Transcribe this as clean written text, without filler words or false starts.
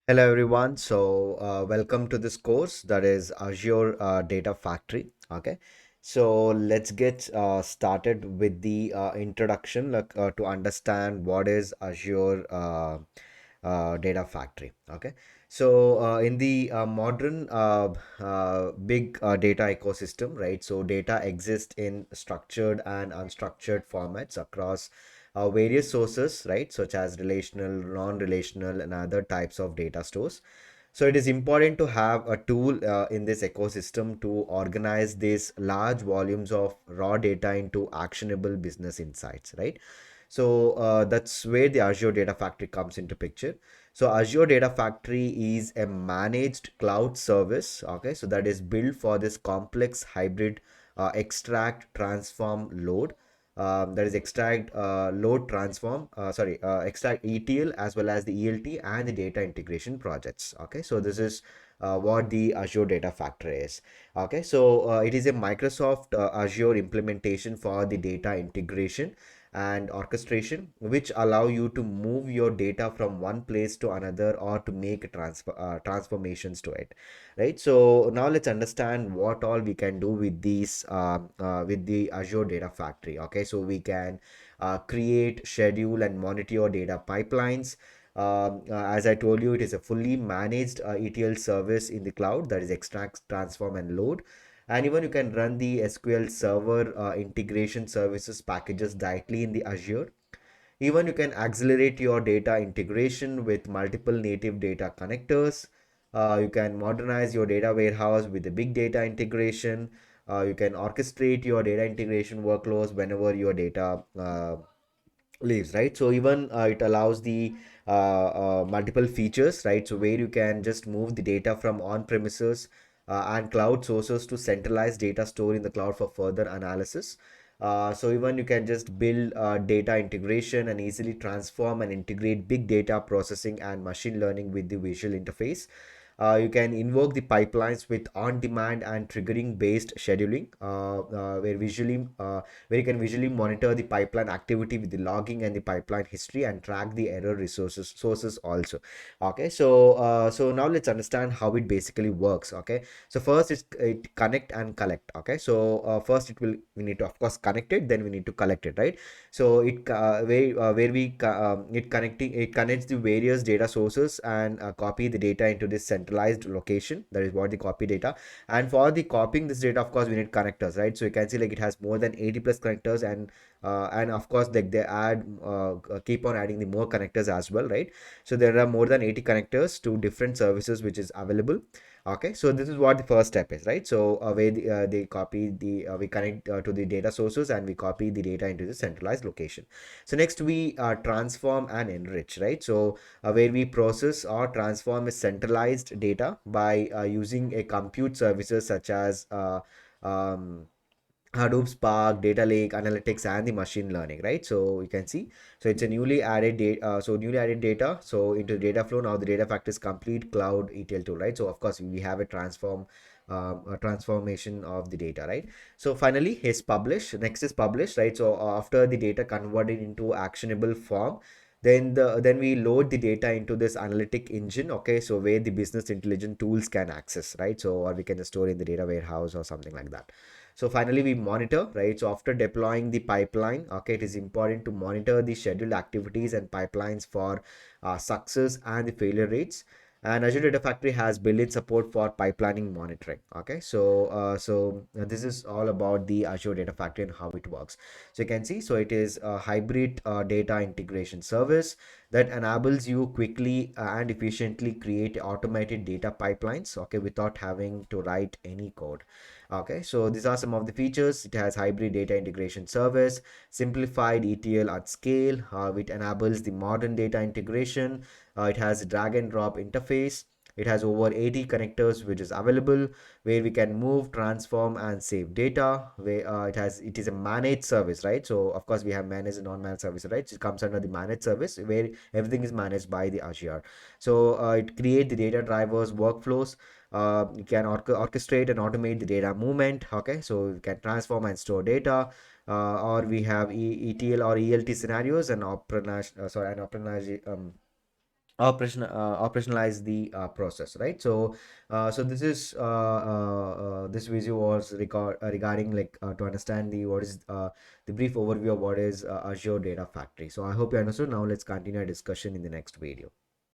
Hello everyone. Welcome to this course that is Azure Data Factory. Okay. So let's get started with the introduction to understand what is Azure Data Factory. Okay. In the modern big data ecosystem, right? So data exists in structured and unstructured formats across various sources, right, such as relational, non-relational, and other types of data stores. So it is important to have a tool in this ecosystem to organize these large volumes of raw data into actionable business insights, right? That's where the Azure Data Factory comes into picture. So Azure Data Factory is a managed cloud service, okay, so that is built for this complex hybrid extract, transform, load. That is extract, load, transform, extract ETL as well as the ELT and the data integration projects. Okay, so this is what the Azure Data Factory is. Okay, it is a Microsoft Azure implementation for the data integration and orchestration, which allow you to move your data from one place to another or to make transformations to it, right? So now let's understand what all we can do with these with the Azure Data Factory. Okay, so we can create, schedule, and monitor your data pipelines. As I told you, it is a fully managed ETL service in the cloud, that is extract, transform, and load. And even you can run the SQL Server integration services packages directly in the Azure. Even you can accelerate your data integration with multiple native data connectors. You can modernize your data warehouse with the big data integration. You can orchestrate your data integration workloads whenever your data leaves, right? So even it allows the multiple features, right? So where you can just move the data from on-premises and cloud sources to centralized data store in the cloud for further analysis. So even you can just build data integration and easily transform and integrate big data processing and machine learning with the visual interface. You can invoke the pipelines with on-demand and triggering based scheduling, where you can visually monitor the pipeline activity with the logging and the pipeline history and track the error resources sources also. Okay, so now let's understand how it basically works. Okay, so first it connect and collect. Okay, first we need to of course connect it, then we need to collect it, right? So where we it connecting it connects the various data sources and copy the data into this centralized location. That is what the copy data. And for the copying this data, of course we need connectors, right? So you can see like it has more than 80 plus connectors, and of course like they add keep on adding the more connectors as well, right? So there are more than 80 connectors to different services which is available. Okay, so this is what the first step is, right? So where they copy the we connect to the data sources and we copy the data into the centralized location. So next we transform and enrich, right? So where we process or transform a centralized data by using a compute services such as um, Hadoop, Spark, Data Lake, Analytics, and the machine learning, right? So you can see, so it's a newly added data. Newly added data. So into data flow now, the data factor is complete cloud ETL tool, right? So of course we have a transformation of the data, right? So finally, is publish. Next is publish, right? So after the data converted into actionable form, then we load the data into this analytic engine. Okay, so where the business intelligence tools can access, right? So or we can just store in the data warehouse or something like that. So finally we monitor, right? So after deploying the pipeline, okay, it is important to monitor the scheduled activities and pipelines for success and the failure rates. And Azure Data Factory has built-in support for pipelining monitoring. Okay, this is all about the Azure Data Factory and how it works. So you can see, so it is a hybrid data integration service that enables you quickly and efficiently create automated data pipelines, okay, without having to write any code. Okay, so these are some of the features. It has hybrid data integration service, simplified ETL at scale, which enables the modern data integration. It has a drag and drop interface. It has over 80 connectors which is available, where we can move, transform, and save data. Where it is a managed service, right? So of course we have managed and non-managed service, right? So it comes under the managed service where everything is managed by the Azure. So it create the data drivers, workflows. You can orchestrate and automate the data movement. Okay, so you can transform and store data. Or we have ETL or ELT scenarios and operational operationalize the process, right? So this is this video was regarding like to understand the what is the brief overview of what is Azure Data Factory. So I hope you understood. Now let's continue our discussion in the next video.